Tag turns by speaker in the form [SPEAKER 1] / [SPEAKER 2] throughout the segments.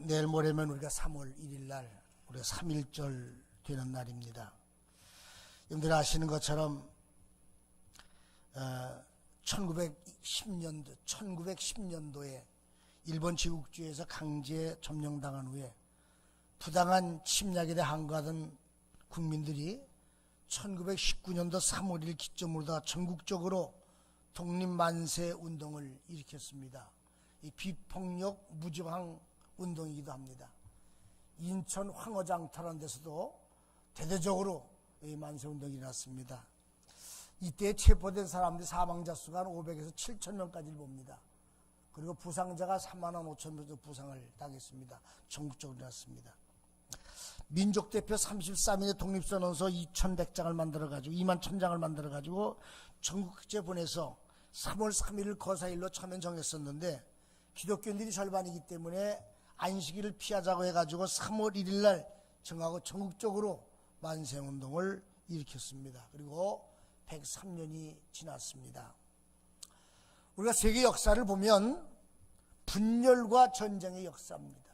[SPEAKER 1] 내일 모레면 우리가 3월 1일 날 우리가 3.1절 되는 날입니다. 여러분들 아시는 것처럼 1910년도에 일본 제국주의에서 강제 점령당한 후에 부당한 침략에 대해 항거하던 국민들이 1919년도 3월 1일 기점으로 다 전국적으로 독립만세 운동을 일으켰습니다. 이 비폭력 무저항 운동이기도 합니다. 인천 황허장터라는 데서도 대대적으로 이 만세 운동이 일어났습니다. 이때 체포된 사람들이 사망자 수가 한 500에서 7,000명까지를 봅니다. 그리고 부상자가 3만 5천 명 정도 부상을 당했습니다. 전국적으로 일어났습니다. 민족대표 33인의 독립선언서 2,100장을 만들어가지고 2만 1,000장을 만들어가지고 전국에 보내서 3월 3일을 거사일로 처음엔 정했었는데 기독교인들이 절반이기 때문에 안식일을 피하자고 해가지고 3월 1일 날 정하고 전국적으로 만세운동을 일으켰습니다. 그리고 103년이 지났습니다. 우리가 세계 역사를 보면 분열과 전쟁의 역사입니다.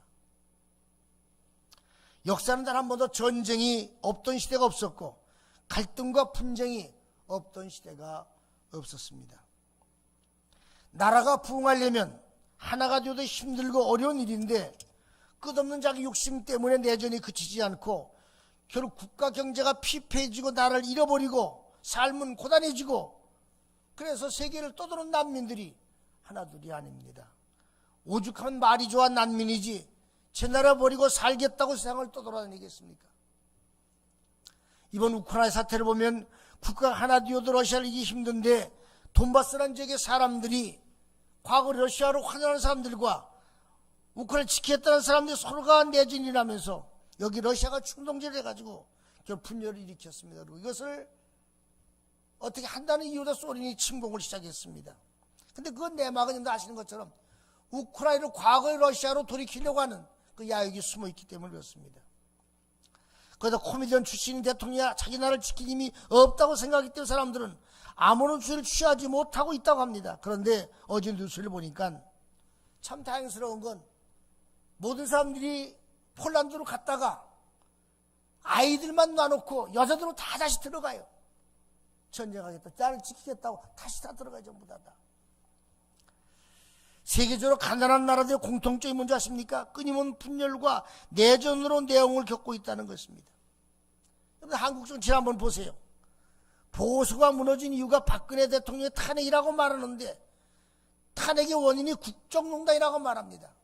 [SPEAKER 1] 역사는 단 한 번도 전쟁이 없던 시대가 없었고 갈등과 분쟁이 없던 시대가 없었습니다. 나라가 부흥하려면 하나가 되어도 힘들고 어려운 일인데 끝없는 자기 욕심 때문에 내전이 그치지 않고 결국 국가 경제가 피폐해지고 나라를 잃어버리고 삶은 고단해지고 그래서 세계를 떠도는 난민들이 하나둘이 아닙니다. 오죽하면 말이 좋아 난민이지 제 나라 버리고 살겠다고 세상을 떠돌아다니겠습니까? 이번 우크라이나 사태를 보면 국가가 하나 되어도 러시아를 이기기 힘든데 돈바스라는 지역의 사람들이 과거 러시아로 환영하는 사람들과 우크라이나를 지키겠다는 사람들이 서로가 내전이 일어나면서 여기 러시아가 충동질을 해가지고 분열을 일으켰습니다. 그리고 이것을 어떻게 한다는 이유로 소련이 침공을 시작했습니다. 근데 그건 내막은 여러분들 아시는 것처럼 우크라이나를 과거의 러시아로 돌이키려고 하는 그 야욕이 숨어있기 때문에 그렇습니다. 거기다 코미디언 출신인 대통령이 자기 나라를 지킬 힘이 없다고 생각하기 때문에 사람들은 아무런 주의를 취하지 못하고 있다고 합니다. 그런데 어제 뉴스를 보니까 참 다행스러운 건 모든 사람들이 폴란드로 갔다가 아이들만 놔놓고 여자들은 다 다시 들어가요. 전쟁하겠다, 나를 지키겠다고 다시 다 들어가요. 전부 다. 세계적으로 가난한 나라들의 공통점이 뭔지 아십니까? 끊임없는 분열과 내전으로 내용을 겪고 있다는 것입니다. 한국 정치 한번 보세요. 보수가 무너진 이유가 박근혜 대통령의 탄핵이라고 말하는데 탄핵의 원인이 국정농단이라고 말합니다.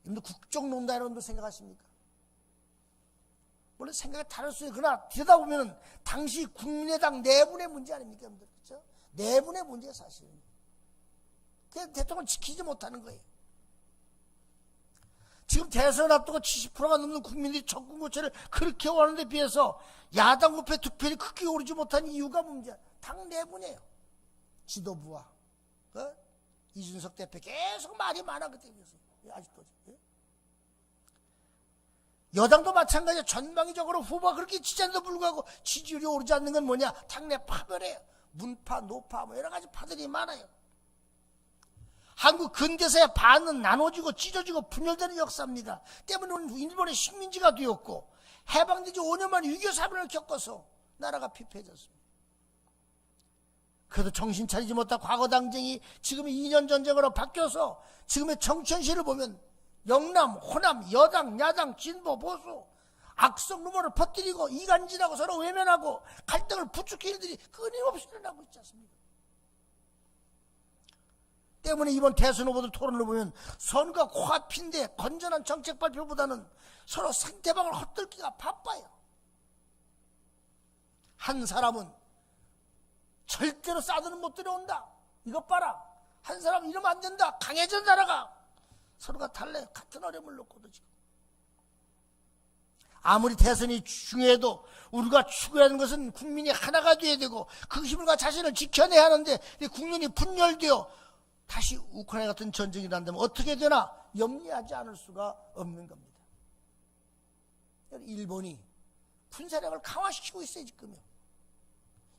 [SPEAKER 1] 여러분들 국정농단이라는 걸 생각하십니까? 물론 생각이 다를 수 있어요. 그러나 들여다보면 당시 국민의당 내분의 문제 아닙니까? 여러분들? 그렇죠? 내분의 문제가 사실은. 그냥 대통령을 지키지 못하는 거예요. 지금 대선 앞두고 70%가 넘는 국민들이 정권 교체를 그렇게 원하는 데 비해서 야당 우패 득표율이 크게 오르지 못한 이유가 문제야. 당 내분이에요. 지도부와 이준석 대표 계속 말이 많아. 그때 아직도. 여당도 마찬가지야. 전방위적으로 후보가 그렇게 지지하는데도 불구하고 지지율이 오르지 않는 건 뭐냐? 당내 파벌이에요. 문파, 노파 뭐 여러 가지 파들이 많아요. 한국 근대사의 반은 나눠지고 찢어지고 분열되는 역사입니다. 때문에 우리는 일본의 식민지가 되었고 해방된 지 5년 만에 6.25 사변을 겪어서 나라가 피폐해졌습니다. 그래도 정신 차리지 못한 과거 당쟁이 지금의 2년 전쟁으로 바뀌어서 지금의 정치 현실을 보면 영남, 호남, 여당, 야당, 진보, 보수 악성 루머를 퍼뜨리고 이간질하고 서로 외면하고 갈등을 부추기는 일들이 끊임없이 일어나고 있지 않습니까? 때문에 이번 대선 후보들 토론을 보면 선거가 코앞인데 건전한 정책 발표보다는 서로 상대방을 헛들기가 바빠요. 한 사람은 절대로 싸드는 못 들어온다. 이것 봐라. 한 사람은 이러면 안 된다. 강해진 나라가. 서로가 달라요. 같은 어려움을 놓고도 지금. 아무리 대선이 중요해도 우리가 추구하는 것은 국민이 하나가 되어야 되고 그 힘과 자신을 지켜내야 하는데 국민이 분열되어 다시 우크라이나 같은 전쟁이 일어난다면 어떻게 되나 염려하지 않을 수가 없는 겁니다. 일본이 군사력을 강화시키고 있어요. 지금요.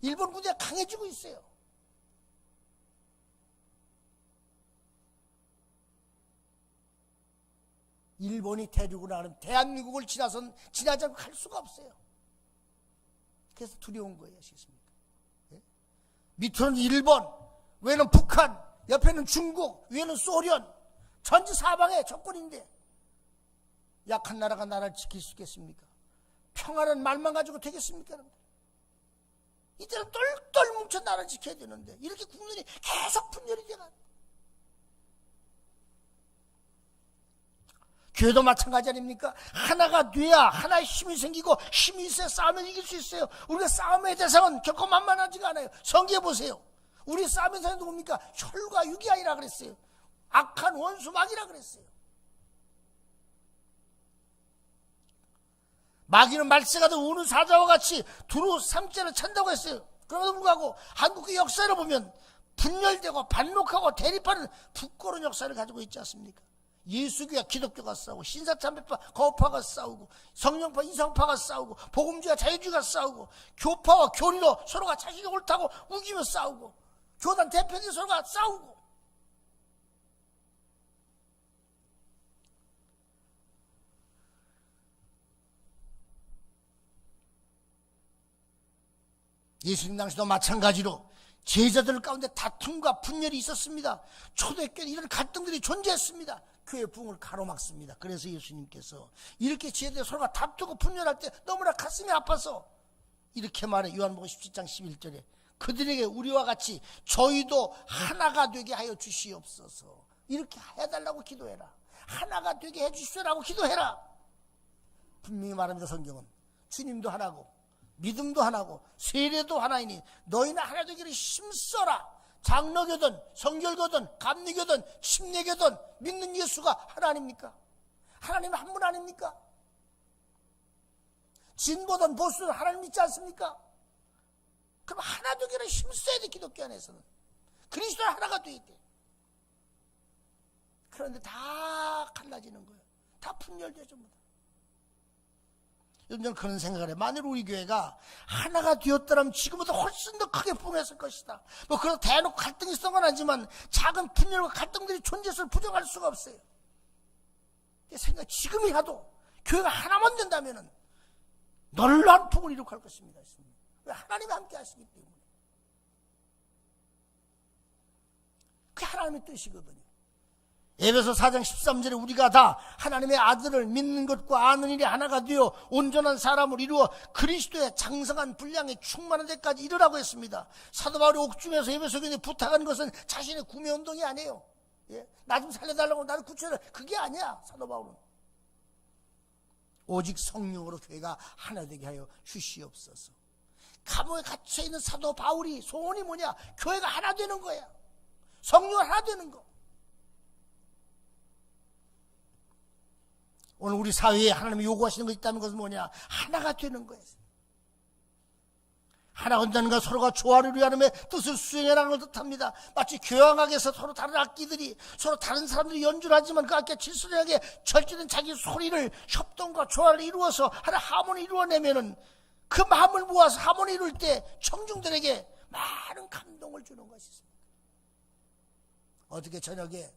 [SPEAKER 1] 일본 군대가 강해지고 있어요. 일본이 대륙으로 나가면 대한민국을 지나지 않고 갈 수가 없어요. 그래서 두려운 거예요. 아시겠습니까? 예? 밑으로는 일본, 위에는 북한, 옆에는 중국, 위에는 소련, 전지 사방의 적군인데 약한 나라가 나라를 지킬 수 있겠습니까? 평화는 말만 가지고 되겠습니까? 여러분들? 이때는 똘똘 뭉쳐 나라를 지켜야 되는데 이렇게 국민이 계속 분열이 돼가. 교회도 마찬가지 아닙니까? 하나가 돼야 하나의 힘이 생기고 힘이 있어야 싸우면 이길 수 있어요. 우리가 싸움의 대상은 결코 만만하지가 않아요. 성경에 보세요. 우리 싸움의 대상은 누굽니까? 혈과 육이 아니라 그랬어요. 악한 원수 마귀라 그랬어요. 마귀는 말세가 된 우는 사자와 같이 두루 삼자를 찬다고 했어요. 그럼에도 불구하고 한국의 역사를 보면 분열되고 반목하고 대립하는 부끄러운 역사를 가지고 있지 않습니까? 예수교와 기독교가 싸우고 신사참배파 거파가 싸우고 성령파 이성파가 싸우고 복음주의와 자유주의가 싸우고 교파와 교리로 서로가 자신이 옳다고 우기며 싸우고 교단 대표들이 서로가 싸우고 예수님 당시도 마찬가지로 제자들 가운데 다툼과 분열이 있었습니다. 초대교회는 이런 갈등들이 존재했습니다. 교회 부흥을 가로막습니다. 그래서 예수님께서 이렇게 제자들 서로가 다투고 분열할 때 너무나 가슴이 아파서 이렇게 말해. 요한복음 17장 11절에 그들에게 우리와 같이 저희도 하나가 되게 하여 주시옵소서. 이렇게 해달라고 기도해라. 하나가 되게 해주시라고 기도해라. 분명히 말합니다. 성경은 주님도 하나고 믿음도 하나고 세례도 하나이니 너희는 하나 되기를 힘써라. 장로교든 성결교든 감리교든 침례교든 믿는 예수가 하나님입니까? 하나님 한 분 아닙니까? 진보든 보수든 하나님 믿지 않습니까? 그럼 하나 되기를 힘써야 돼. 기독교 안에서는 그리스도 하나가 돼 있대. 그런데 다 갈라지는 거예요. 다 분열돼 전부 다. 요즘 저는 그런 생각을 해요. 만일 우리 교회가 하나가 되었더라면 지금보다 훨씬 더 크게 부흥했을 것이다. 뭐 그런 대놓고 갈등이 있었던 건 아니지만 작은 분열과 갈등들이 존재했을 부정할 수가 없어요. 생각 지금이라도 교회가 하나만 된다면은 놀라운 부흥을 이룩할 것입니다. 왜? 하나님이 함께 하시기 때문에. 그게 하나님의 뜻이거든요. 에베소 4장 13절에 우리가 다 하나님의 아들을 믿는 것과 아는 일이 하나가 되어 온전한 사람을 이루어 그리스도의 장성한 분량에 충만한 데까지 이르라고 했습니다. 사도 바울이 옥중에서 에베소 교회에 부탁한 것은 자신의 구매운동이 아니에요. 예? 나 좀 살려달라고 나를 구출해라. 그게 아니야. 사도 바울은 오직 성령으로 교회가 하나 되게 하여 주시옵소서. 감옥에 갇혀있는 사도 바울이 소원이 뭐냐? 교회가 하나 되는 거야. 성령을 하나 되는 거. 오늘 우리 사회에 하나님이 요구하시는 것이 있다는 것은 뭐냐? 하나가 되는 거예요. 하나가 된다는 건 서로가 조화를 위하는 뜻을 수행하라는 걸 뜻합니다. 마치 교향악에서 서로 다른 악기들이 서로 다른 사람들이 연주를 하지만 그 악기가 질서하게 절제된 자기 소리를 협동과 조화를 이루어서 하나 하모니 이루어내면은 그 마음을 모아서 하모니 이룰 때 청중들에게 많은 감동을 주는 것이 있습니다. 어저께 저녁에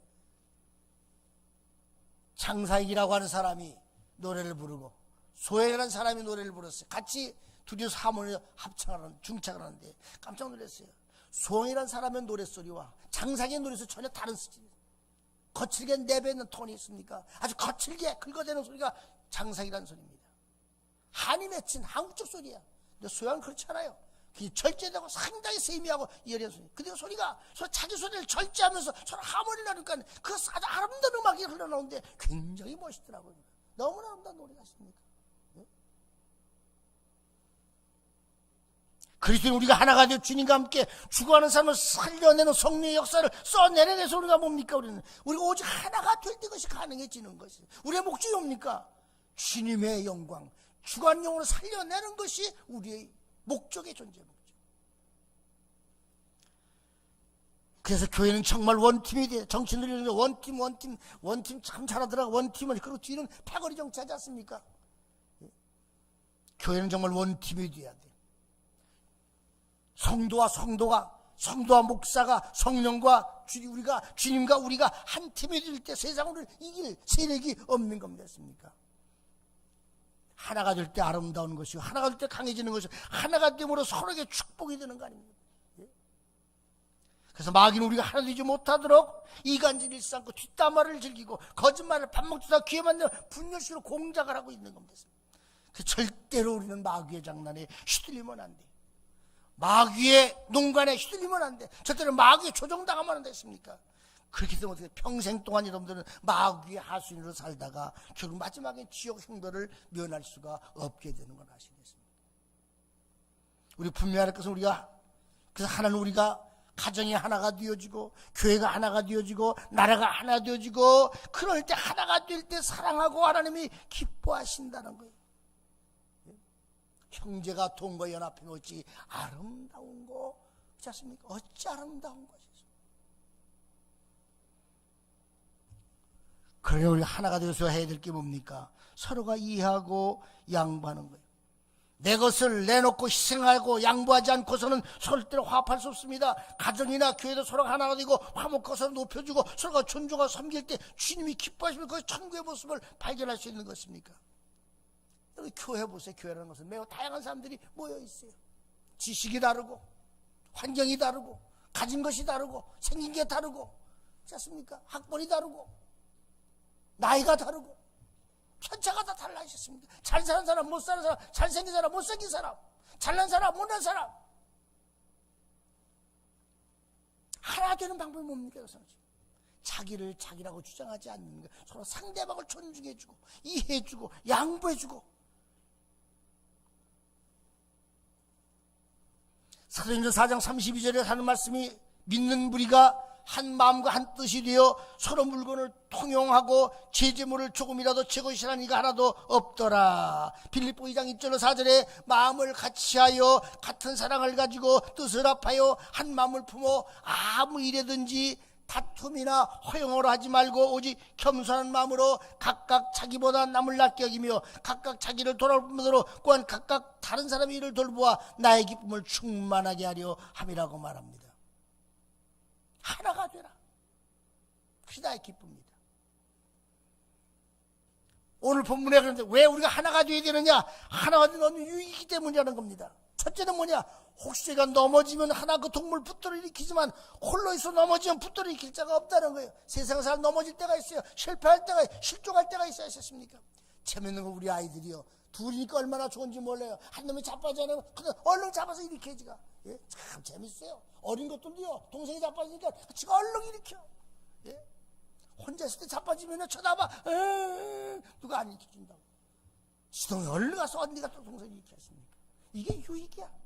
[SPEAKER 1] 장사익이라고 하는 사람이 노래를 부르고 소행이라는 사람이 노래를 불렀어요. 같이 둘이서 하모니를 합창하는 중창을 하는데 깜짝 놀랐어요. 소행이라는 사람의 노랫소리와 장사익의 노랫소리 전혀 다른 스타일이에요. 거칠게 내뱉는 톤이 있습니까? 아주 거칠게 긁어대는 소리가 장사익이라는 소리입니다. 한이 맺힌 한국적 소리야. 근데 소양은 그렇지 않아요. 절제되고 상당히 세미하고 이어진 소리. 근데 소리가 서로 자기 소리를 절제하면서 서로 하모니를 하니까 그 아주 아름다운 음악이 흘러나오는데 굉장히 멋있더라고요. 너무나 아름다운 노래 같습니까? 네? 그리스도는 우리가 하나가 되어 주님과 함께 죽어가는 삶을 살려내는 성령의 역사를 써내려내서 우리가 뭡니까? 우리 오직 하나가 될 때 그것이 가능해지는 것이 우리의 목적이 뭡니까? 주님의 영광, 주관 영혼을 살려내는 것이 우리의 목적의 존재 목적. 그래서 교회는 정말 원팀이 돼. 정치인들이 이러는 원팀 참 잘하더라고. 원팀은. 그리고 뒤는 패거리 정치하지 않습니까? 교회는 정말 원팀이 돼야 돼. 성도와 목사가 성령과 주님과 우리가 한 팀이 될 때 세상을 이길 세력이 없는 겁니다. 하나가 될 때 아름다운 것이고 하나가 될 때 강해지는 것이고 하나가 됨으로 서로에게 축복이 되는 거 아닙니까? 그래서 마귀는 우리가 하나 되지 못하도록 이간질 일삼고 뒷담화를 즐기고 거짓말을 밥 먹다 귀에만 내면 분열식으로 공작을 하고 있는 겁니다. 절대로 우리는 마귀의 장난에 휘둘리면 안 돼. 마귀의 농간에 휘둘리면 안 돼. 절대로 마귀에 조종당하면 안 됐습니까? 그렇기 때문에 어떻게 평생 동안 여러분들은 마귀의 하수인으로 살다가 결국 마지막에 지옥 형벌을 면할 수가 없게 되는 건 아시겠습니까? 우리 분명할 것은 그래서 하나는 우리가 가정이 하나가 되어지고 교회가 하나가 되어지고 나라가 하나 되어지고 그럴 때 하나가 될 때 사랑하고 하나님이 기뻐하신다는 거예요. 형제가 동거 연합해 어찌 아름다운 거 그렇지 않습니까? 어찌 아름다운 것이죠. 그러니 우리 하나가 되어서 해야 될 게 뭡니까? 서로가 이해하고 양보하는 거예요. 내 것을 내놓고 희생하고 양보하지 않고서는 절대로 화합할 수 없습니다. 가정이나 교회도 서로가 하나가 되고 화목하고 서로 높여주고 서로가 존중하고 섬길 때 주님이 기뻐하시면 그 천국의 모습을 발견할 수 있는 것입니까? 여기 교회 보세요. 교회라는 것은 매우 다양한 사람들이 모여 있어요. 지식이 다르고 환경이 다르고 가진 것이 다르고 생긴 게 다르고 그렇지 않습니까? 학벌이 다르고 나이가 다르고 편차가 다 달라 있었습니다. 잘 사는 사람, 못 사는 사람, 잘생긴 사람, 못생긴 사람, 잘난 사람, 못난 사람. 하나 되는 방법이 뭡니까? 자기를 자기라고 주장하지 않는 거. 서로 상대방을 존중해주고 이해해주고 양보해주고. 사도행전 4장 32절에 하는 말씀이 믿는 무리가 한 마음과 한 뜻이 되어 서로 물건을 통용하고 제재물을 조금이라도 제것이라는 이가 하나도 없더라. 빌립보 2장 1절로 4절에 마음을 같이하여 같은 사랑을 가지고 뜻을 합하여 한 마음을 품어 아무 일에든지 다툼이나 허영으로 하지 말고 오직 겸손한 마음으로 각각 자기보다 남을 낫게 여기며 각각 자기를 돌아보므로 또한 각각 다른 사람의 일을 돌보아 나의 기쁨을 충만하게 하려 함이라고 말합니다. 하나가 되라. 그것이 나의 기쁨입니다. 오늘 본문에 그런데 왜 우리가 하나가 되어야 되느냐? 하나가 되는 유익이기 때문이라는 겁니다. 첫째는 뭐냐? 혹시 제가 넘어지면 하나 그 동물 붙들어 일으키지만 홀로 있어 넘어지면 붙들어 일으킬 자가 없다는 거예요. 세상 사람 넘어질 때가 있어요. 실패할 때가 실족할 때가 있어야 했습니까? 재밌는 거 우리 아이들이요. 둘이니까 얼마나 좋은지 몰라요. 한 놈이 자빠지면 얼른 잡아서 일으켜 지가. 예? 참 재밌어요. 어린 것들도요. 동생이 자빠지니까 지가 얼른 일으켜. 예? 혼자 있을 때 자빠지면 쳐다봐. 누가 안 일으켜준다고. 지동이 얼른 가서 언니가 또 동생이 일으켰습니까? 이게 유익이야.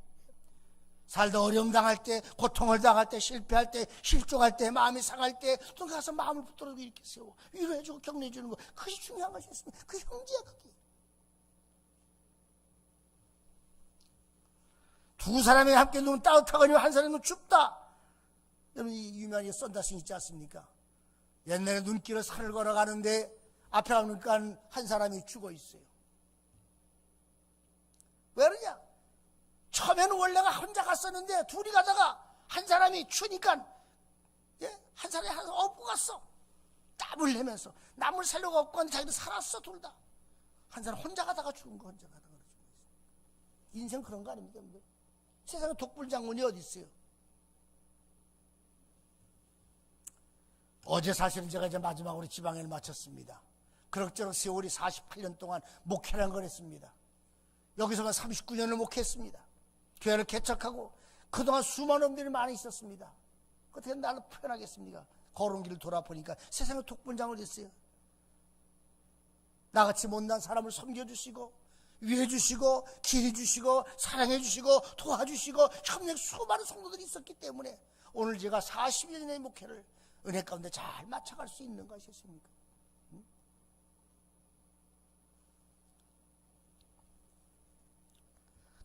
[SPEAKER 1] 살다 어려움 당할 때, 고통을 당할 때, 실패할 때, 실족할 때, 마음이 상할 때, 또 가서 마음을 붙들어주고 이렇게 세우고 위로해주고 격려해주는 거, 그것이 중요한 것이었습니다. 그 형제야 그게. 두 사람이 함께 누우면 따뜻하거니와 한 사람은 춥다. 여러분 이 유명한 썬다싱 있지 않습니까? 옛날에 눈길을 산을 걸어가는데 앞에 가니까 한 사람이 죽어 있어요. 왜 그러냐? 처음에는 원래가 혼자 갔었는데 둘이 가다가 한 사람이 추니까 한 사람이 하나 업고 갔어. 땀을 내면서 남을 살려고 업고 갔는데 자기도 살았어. 둘 다. 한 사람 혼자 가다가 죽은 거 혼자 가다가 죽은 거. 인생 그런 거 아닙니까? 세상에 독불장군이 어디 있어요? 어제 사실은 제가 이제 마지막으로 지방에를 마쳤습니다. 그럭저럭 세월이 48년 동안 목회를 걸 했습니다. 여기서만 39년을 목회했습니다. 교회를 개척하고 그동안 수많은 분들이 많이 있었습니다. 어떻게 나를 표현하겠습니까? 걸은 길을 돌아보니까 세상에 독불장군이 있어요. 나같이 못난 사람을 섬겨주시고 위해주시고 길해주시고 사랑해주시고 도와주시고 협력 수많은 성도들이 있었기 때문에 오늘 제가 40여 년의 목회를 은혜 가운데 잘 맞춰갈 수 있는 것이었습니까?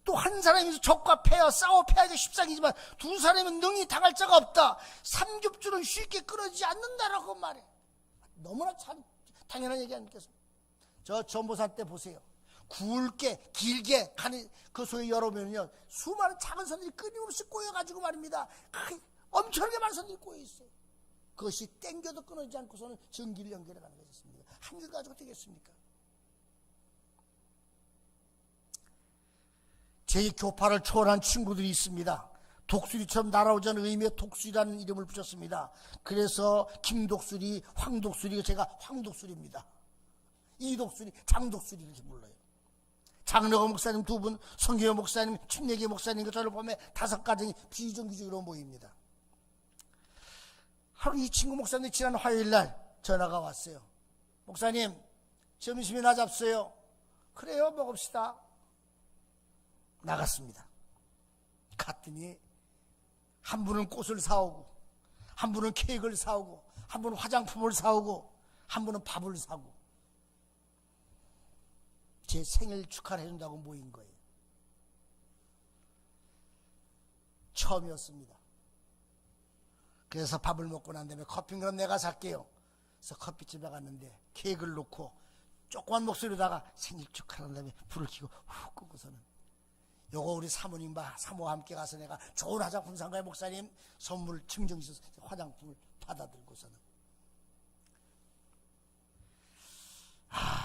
[SPEAKER 1] 또 한 사람이 적과 패와 싸워 패하기가 십상이지만 두 사람은 능히 당할 자가 없다. 삼겹줄은 쉽게 끊어지지 않는다라고 말해. 너무나 참 당연한 얘기 아닙니까? 저 전보산 때 보세요. 굵게 길게 가는 그 소위 열어보면요 수많은 작은 선들이 끊임없이 꼬여가지고 말입니다. 엄청나게 많은 선들이 꼬여있어요. 그것이 땡겨도 끊어지지 않고서는 전기를 연결해 가는 것이었습니다. 한 줄 가지고 되겠습니까? 제 교파를 초월한 친구들이 있습니다. 독수리처럼 날아오자는 의미의 독수리라는 이름을 붙였습니다. 그래서 김독수리, 황독수리, 제가 황독수리입니다. 이독수리, 장독수리 이렇게 불러요. 장로가 목사님 2분, 성교회 목사님, 춘례교 목사님, 저를 보면 5가정이 비정규직으로 모입니다. 하루 이 친구 목사님 지난 화요일날 전화가 왔어요. 목사님, 점심이나 잡수요. 그래요, 먹읍시다. 나갔습니다. 갔더니 한 분은 꽃을 사오고, 한 분은 케이크를 사오고, 한 분은 화장품을 사오고, 한 분은 밥을 사고 제 생일 축하를 해준다고 모인 거예요. 처음이었습니다. 그래서 밥을 먹고 난 다음에 커피는 그럼 내가 살게요. 그래서 커피집에 갔는데 케이크를 놓고 조그만 목소리로다가 생일 축하한 다음에 불을 켜고 훅 끄고서는 요거 우리 사모님과 사모와 함께 가서 내가 좋은 화장품 산 거예요. 목사님 선물 증정 있어서 화장품을 받아들고서는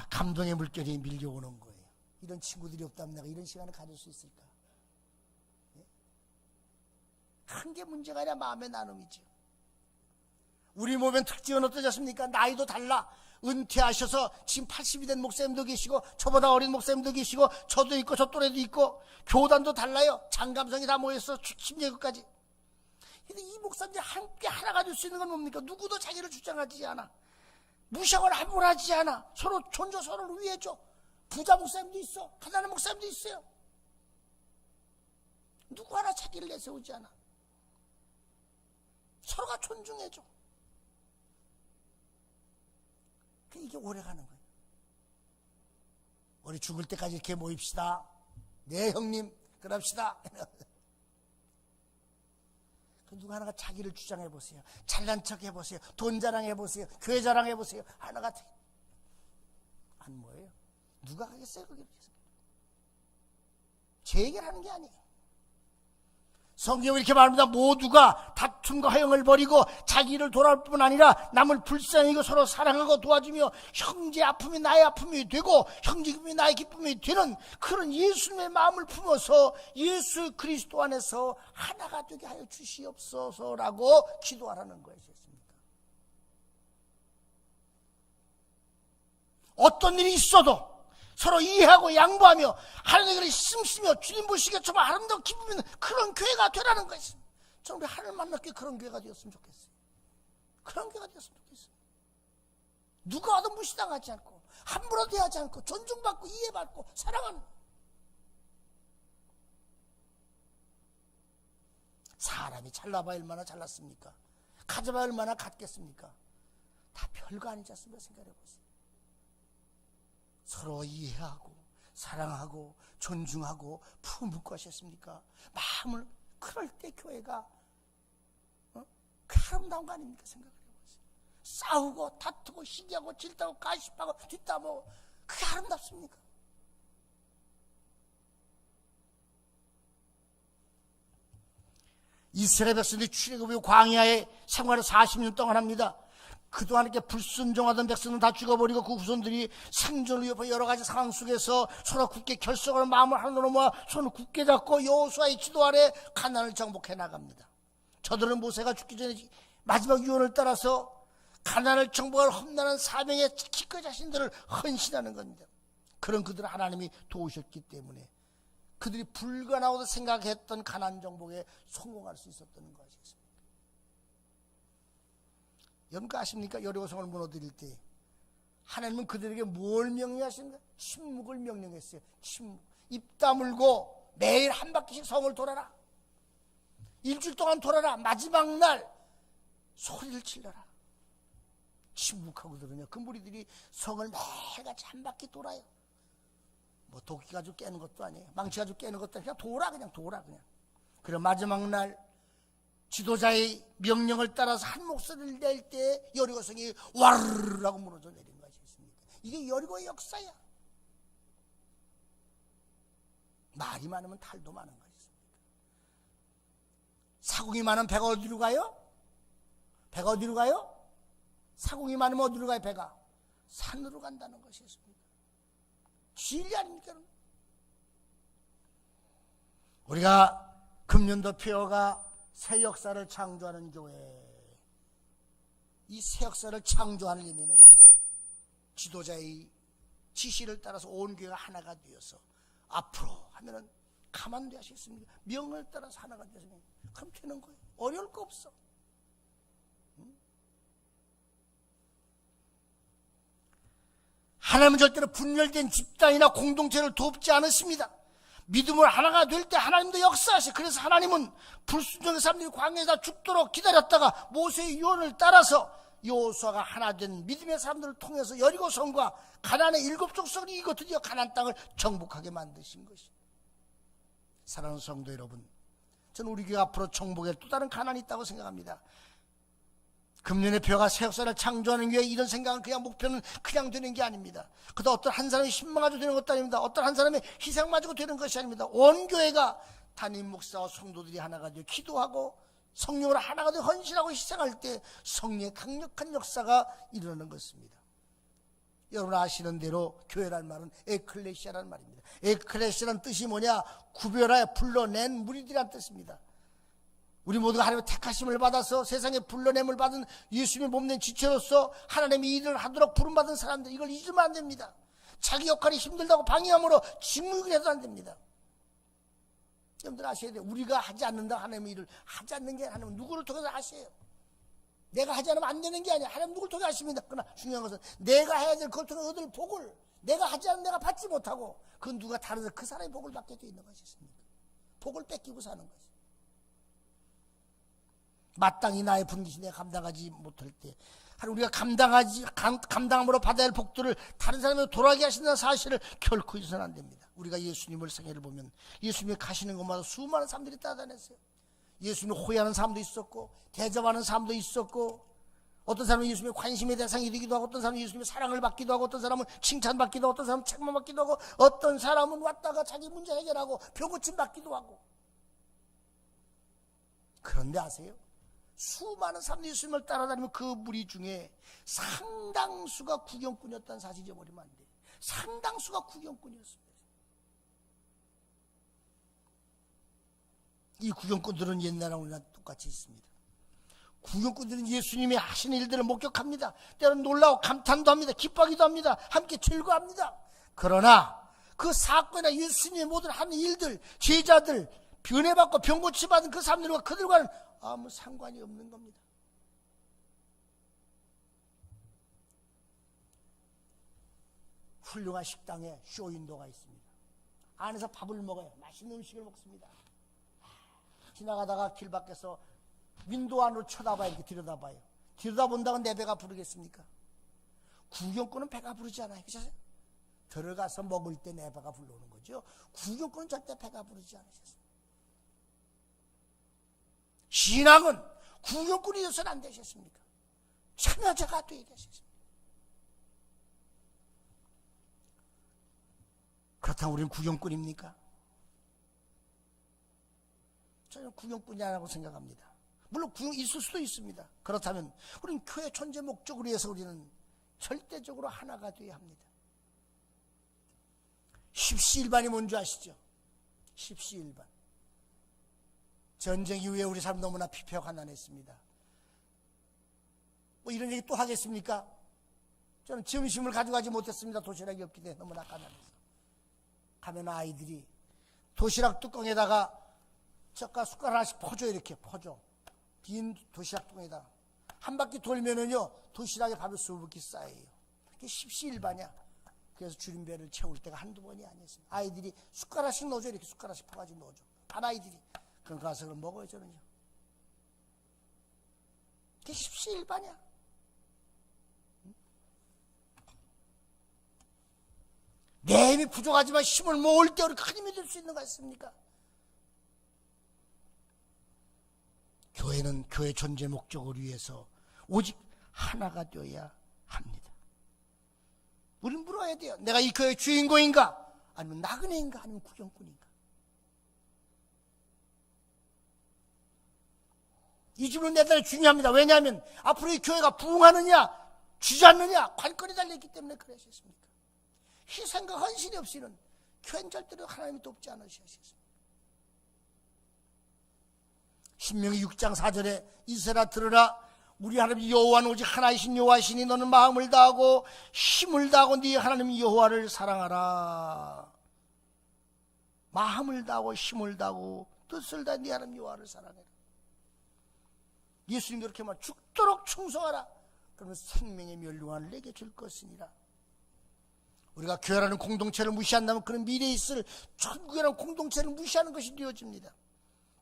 [SPEAKER 1] 감동의 물결이 밀려오는 거예요. 이런 친구들이 없다면 내가 이런 시간을 가질 수 있을까? 한 게 문제가 아니라 마음의 나눔이죠. 우리 몸의 특징은 어떠셨습니까? 나이도 달라. 은퇴하셔서 지금 80이 된 목사님도 계시고 저보다 어린 목사님도 계시고 저도 있고 저 또래도 있고 교단도 달라요. 장감성이 다 모여서 심예교까지. 근데 이 목사님들 함께 하나 가질 수 있는 건 뭡니까? 누구도 자기를 주장하지 않아. 무시하거나 함부로 하지 않아. 서로 존중, 서로를 위해줘. 부자 목사님도 있어. 가난한 목사님도 있어요. 누구 하나 자기를 내세우지 않아. 서로가 존중해줘. 이게 오래가는 거예요. 우리 죽을 때까지 이렇게 모입시다. 네 형님 그럽시다. 누가 하나가 자기를 주장해보세요. 잘난 척 해보세요. 돈 자랑해보세요. 교회 자랑해보세요. 하나가 안 뭐예요? 누가 하겠어요? 그게 제 얘기를 하는 게 아니에요. 성경이 이렇게 말합니다. 모두가 다툼과 허영을 버리고 자기를 돌아올 뿐 아니라 남을 불쌍히 여기고 서로 사랑하고 도와주며 형제 아픔이 나의 아픔이 되고 형제 기쁨이 나의 기쁨이 되는 그런 예수님의 마음을 품어서 예수 그리스도 안에서 하나가 되게 하여 주시옵소서라고 기도하라는 것이었습니다. 어떤 일이 있어도 서로 이해하고 양보하며 하나님의 힘쓰며 주님 보시기에 정말 아름다운 기쁨이 있는 그런 교회가 되라는 것입니다. 저는 우리 하나님 만났기에 그런 교회가 되었으면 좋겠어요. 그런 교회가 되었으면 좋겠어요. 누가 와도 무시당하지 않고 함부로 대하지 않고 존중받고 이해받고 사랑하는 사람이 잘나봐야 얼마나 잘났습니까? 가져봐야 얼마나 갖겠습니까? 다 별거 아니지 않습니까? 생각해보세요. 서로 이해하고 사랑하고 존중하고 품을 것이었습니까? 마음을 그럴 때 교회가 그 아름다운 거 아닙니까? 생각해보세요. 싸우고 다투고 시기하고 질타고 가십하고 뒷담하고 그게 아름답습니까? 이스라엘 백성들이 출애굽의 광야에 생활을 40년 동안 합니다. 그동안 이렇게 불순종하던 백성은 다 죽어버리고 그 후손들이 생존을 위해 여러 가지 상황 속에서 서로 굳게 결속하는 마음을 하나로 모아 손을 굳게 잡고 여호수아의 지도 아래 가나안을 정복해 나갑니다. 저들은 모세가 죽기 전에 마지막 유언을 따라서 가나안을 정복할 험난한 사명에 기꺼이 자신들을 헌신하는 겁니다. 그런 그들을 하나님이 도우셨기 때문에 그들이 불가능하다고 생각했던 가나안 정복에 성공할 수 있었던 것이었습니다. 여러분 아십니까? 여리고성을 무너뜨릴 때 하나님은 그들에게 뭘 명령하시는가? 침묵을 명령했어요. 침묵. 입 다물고 매일 한 바퀴씩 성을 돌아라. 일주일 동안 돌아라. 마지막 날 소리를 질러라. 침묵하고 들으냐 그 무리들이 성을 매일같이 한 바퀴 돌아요. 뭐 도끼 가지고 깨는 것도 아니에요. 망치 가지고 깨는 것도 아니에요. 그냥 돌아 그냥. 그래 마지막 날 지도자의 명령을 따라서 한 목소리를 낼 때 여리고성이 와르르라고 무너져 내린 것이 있습니다. 이게 여리고의 역사야. 말이 많으면 탈도 많은 것이 있습니다. 사공이 많은 배가 어디로 가요? 배가 어디로 가요? 사공이 많으면 어디로 가요? 배가 산으로 간다는 것이었습니다. 진리 아닙니까? 우리가 금년도 표어가 새 역사를 창조하는 교회, 이 새 역사를 창조하려면은 지도자의 지시를 따라서 온 교회가 하나가 되어서 앞으로 하면은 가만히 하시겠습니까? 명을 따라서 하나가 되어서 그럼 되는 거예요. 어려울 거 없어. 하나님은 절대로 분열된 집단이나 공동체를 돕지 않으십니다. 믿음으로 하나가 될 때 하나님도 역사하시. 그래서 하나님은 불순종의 사람들이 광야에서 죽도록 기다렸다가 모세의 유언을 따라서 여호수아가 하나 된 믿음의 사람들을 통해서 여리고성과 가나안의 7 족속이 이거 드디어 가나안 땅을 정복하게 만드신 것입니다. 사랑하는 성도 여러분, 저는 우리 교회 앞으로 정복에 또 다른 가나안이 있다고 생각합니다. 금년의 표가 새 역사를 창조하는 교회, 이런 생각은 그냥 목표는 그냥 되는 게 아닙니다. 그도 어떤 한 사람의 신망 가지고 되는 것도 아닙니다. 어떤 한 사람의 희생 가지고 되는 것이 아닙니다. 온 교회가 담임 목사와 성도들이 하나가 되어 기도하고 성령으로 하나가 되어 헌신하고 희생할 때 성령의 강력한 역사가 일어나는 것입니다. 여러분 아시는 대로 교회란 말은 에클레시아라는 말입니다. 에클레시아라는 뜻이 뭐냐? 구별하여 불러낸 무리들이란 뜻입니다. 우리 모두가 하나님의 택하심을 받아서 세상에 불러냄을 받은 예수님의 몸된 지체로서 하나님의 일을 하도록 부름받은 사람들, 이걸 잊으면 안 됩니다. 자기 역할이 힘들다고 방해함으로 짓물게도 안 됩니다. 여러분들 아셔야 돼요. 우리가 하지 않는다 하나님의 일을 하지 않는 게 하나님은 누구를 통해서 하셔요. 내가 하지 않으면 안 되는 게 아니야. 하나님 누구를 통해 하십니다. 그러나 중요한 것은 내가 해야 될 그걸 통해 얻을 복을 내가 하지 않으면 내가 받지 못하고 그건 누가 다른 그 사람의 복을 받게 되어 있는 것이었습니다. 복을 뺏기고 사는 것이. 마땅히 나의 분깃이 내가 감당하지 못할 때 우리가 감당함으로 받아야 할 복들을 다른 사람에게 돌아가게 하신다는 사실을 결코 잊어서는 안 됩니다. 우리가 예수님을 생애를 보면 예수님이 가시는 곳마다 수많은 사람들이 따라다녔어요. 예수님을 호위하는 사람도 있었고 대접하는 사람도 있었고, 어떤 사람은 예수님의 관심의 대상이 되기도 하고, 어떤 사람은 예수님의 사랑을 받기도 하고, 어떤 사람은 칭찬받기도 하고, 어떤 사람은 책망받기도 하고, 어떤 사람은 왔다가 자기 문제 해결하고 병고침 받기도 하고. 그런데 아세요? 수많은 사람들이 예수님을 따라다니면 그 무리 중에 상당수가 구경꾼이었다는 사실 잊어버리면 안 돼요. 상당수가 구경꾼이었습니다. 이 구경꾼들은 옛날랑 우리랑 똑같이 있습니다. 구경꾼들은 예수님이 하시는 일들을 목격합니다. 때로는 놀라고 감탄도 합니다. 기뻐하기도 합니다. 함께 즐거워합니다. 그러나 그 사건이나 예수님의 모든 하는 일들, 제자들, 변해받고 병고치 받은 그 사람들과 그들과는 아무 상관이 없는 겁니다. 훌륭한 식당에 쇼윈도가 있습니다. 안에서 밥을 먹어요. 맛있는 음식을 먹습니다. 지나가다가 길 밖에서 윈도 안으로 쳐다봐요. 이렇게 들여다봐요. 들여다본다고 내 배가 부르겠습니까? 구경꾼은 배가 부르지 않아요. 그렇죠? 들어가서 먹을 때 내 배가 불러오는 거죠. 구경꾼은 절대 배가 부르지 않으셨습니다. 신앙은 구경꾼이 되어서는 안 되셨습니까? 참여자가 되어야 되셨습니다. 그렇다면 우리는 구경꾼입니까? 저는 구경꾼이 아니라고 생각합니다. 물론 구경 있을 수도 있습니다. 그렇다면 우리는 교회 존재 목적을 위해서 우리는 절대적으로 하나가 되어야 합니다. 십시일반이 뭔지 아시죠? 십시일반. 전쟁 이후에 우리 삶 너무나 피폐하고 가난했습니다. 뭐 이런 얘기 또 하겠습니까? 저는 점심을 가져가지 못했습니다. 도시락이 없기 때문에 너무나 가난해서. 가면 아이들이 도시락 뚜껑에다가 젓갈 숟갈 하나씩 퍼줘. 이렇게 퍼줘. 빈 도시락 뚜껑에다가 한 바퀴 돌면은요 도시락에 밥이 수북히 쌓여요. 그게 십시일반이야. 그래서 줄임배를 채울 때가 한두 번이 아니었습니다. 아이들이 숟가락씩 넣어줘. 이렇게 숟가락씩 퍼가지고 넣어줘. 반 아이들이. 그럼 가서 그럼 먹어요. 저는요. 그게 십시일반이야. 내 힘이 부족하지만 힘을 모을 때 우리 큰 힘이 될 수 있는 거 아닙니까? 교회는 교회 존재 목적을 위해서 오직 하나가 되어야 합니다. 우리는 물어야 돼요. 내가 이 교회의 주인공인가? 아니면 나그네인가? 아니면 구경꾼인가? 이 질문 대단히 중요합니다. 왜냐하면 앞으로 이 교회가 부흥하느냐 주저앉느냐 관건이 달려있기 때문에 그러셨습니까? 희생과 헌신이 없이는 교회는 절대로 하나님이 돕지 않으셨습니다. 신명기 6장 4절에 이스라엘아 들으라, 우리 하나님 여호와는 오직 하나이신 여호와시니 너는 마음을 다하고 힘을 다하고 네 하나님 여호와를 사랑하라. 마음을 다하고 힘을 다하고 뜻을 다해 네 하나님 여호와를 사랑해라. 예수님 그렇게 말, 죽도록 충성하라. 그러면 생명의 멸류관을 내게 줄 것이니라. 우리가 교회라는 공동체를 무시한다면 그런 미래에 있을 천국이라는 공동체를 무시하는 것이 되어집니다.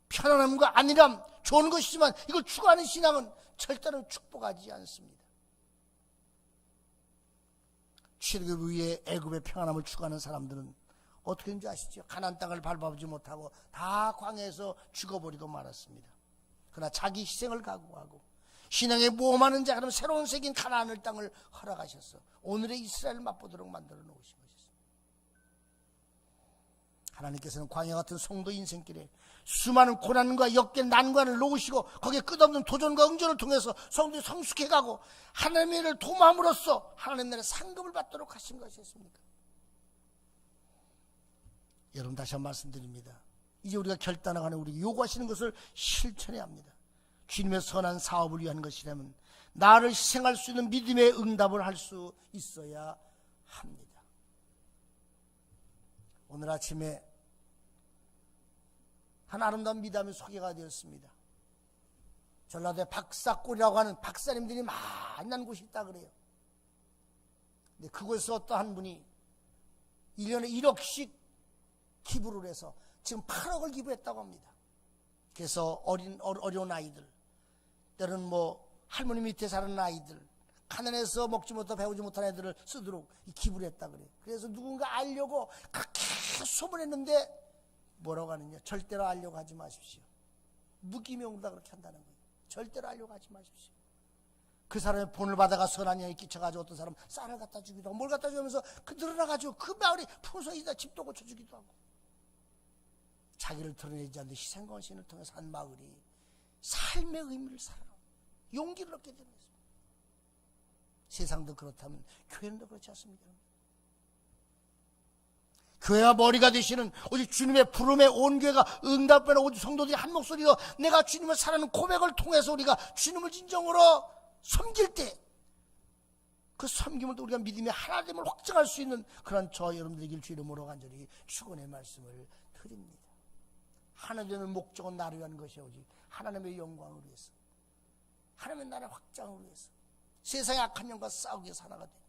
[SPEAKER 1] 편안함과 안일함 좋은 것이지만 이걸 추구하는 신앙은 절대로 축복하지 않습니다. 출애굽 위에 애굽의 평안함을 추구하는 사람들은 어떻게 되는지 아시죠? 가나안 땅을 밟아보지 못하고 다 광야에서 죽어버리고 말았습니다. 그러나 자기 희생을 각오하고 신앙에 모험하는 자, 그럼 새로운 세계인 가나안 땅을 허락하셔서 오늘의 이스라엘을 맛보도록 만들어 놓으신 것이었습니다. 하나님께서는 광야 같은 성도 인생길에 수많은 고난과 역경 난관을 놓으시고 거기에 끝없는 도전과 응전을 통해서 성도들이 성숙해가고 하나님의 일을 도모함으로써 하나님 나라의 상급을 받도록 하신 것이었습니까? 여러분, 다시 한번 말씀드립니다. 이제 우리가 결단하는 우리 요구하시는 것을 실천해야 합니다. 주님의 선한 사업을 위한 것이라면 나를 희생할 수 있는 믿음의 응답을 할 수 있어야 합니다. 오늘 아침에 한 아름다운 미담이 소개가 되었습니다. 전라도에 박사골이라고 하는 박사님들이 만난 곳이 있다 그래요. 근데 그곳에서 어떠한 분이 1년에 1억씩 기부를 해서 지금 8억을 기부했다고 합니다. 그래서 어려운 아이들, 때로는 할머니 밑에 사는 아이들, 가난해서 먹지 못하고 배우지 못한 애들을 쓰도록 기부를 했다 그래요. 그래서 누군가 알려고 그렇게 소문했는데 뭐라고 하느냐, 절대로 알려고 하지 마십시오. 무기명으로 그렇게 한다는 거예요. 절대로 알려고 하지 마십시오. 그 사람의 본을 받아가 선한 영이 끼쳐가지고 어떤 사람 쌀을 갖다 주기도 하고 뭘 갖다 주면서 그 늘어나가지고 그 마을이 풍성이다 집도 고쳐주기도 하고, 자기를 드러내지 않는 희생과 헌신을 통해서 한 마을이 삶의 의미를 살아가고 용기를 얻게 되는 것입니다. 세상도 그렇다면 교회는 그렇지 않습니까? 교회와 머리가 되시는 오직 주님의 부름에 온 교회가 응답받는 오직 성도들이 한 목소리로 내가 주님을 사랑하는 고백을 통해서 우리가 주님을 진정으로 섬길 때 그 섬김을 또 우리가 믿음의 하나됨을 확증할 수 있는 그런 저 여러분들에게 주 이름으로 간절히 축원의 말씀을 드립니다. 하나님의 목적은 나를 위한 것이 오직 하나님의 영광을 위해서, 하나님의 나라의 확장을 위해서, 세상의 악한 영과 싸우기 위해서 하나가 됩니다.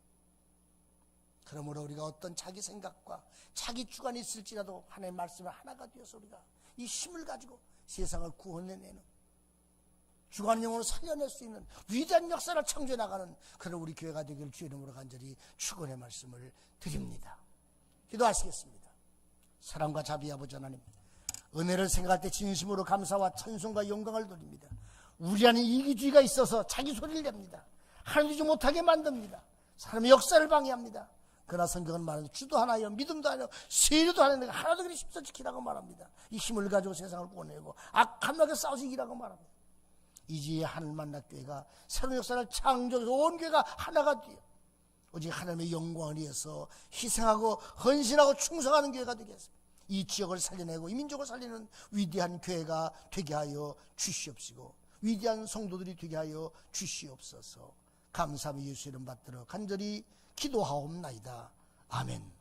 [SPEAKER 1] 그러므로 우리가 어떤 자기 생각과 자기 주관이 있을지라도 하나님의 말씀을 하나가 되어서 우리가 이 힘을 가지고 세상을 구원해내는, 죽어가는 영혼을 살려낼 수 있는 위대한 역사를 창조해 나가는 그런 우리 교회가 되기를 주의 이름으로 간절히 축원의 말씀을 드립니다. 기도하시겠습니다. 사랑과 자비 아버지 하나님, 은혜를 생각할 때 진심으로 감사와 찬송과 영광을 드립니다. 우리 안에 이기주의가 있어서 자기 소리를 냅니다. 하나님 주지 못하게 만듭니다. 사람의 역사를 방해합니다. 그러나 성경은 말하는 주도 하나요, 믿음도 하나요, 세례도 하나요, 하나도 그리 십서 지키라고 말합니다. 이 힘을 가지고 세상을 구원내고 악한 마귀와 싸우시 이기라고 말합니다. 이제 하늘 만납교회가 새로운 역사를 창조해서 온 교회가 하나가 되어 오직 하나님의 영광을 위해서 희생하고 헌신하고 충성하는 교회가 되겠습니다. 이 지역을 살려내고 이 민족을 살리는 위대한 교회가 되게 하여 주시옵시고 위대한 성도들이 되게 하여 주시옵소서. 감사하며 예수 이름 받들어 간절히 기도하옵나이다. 아멘.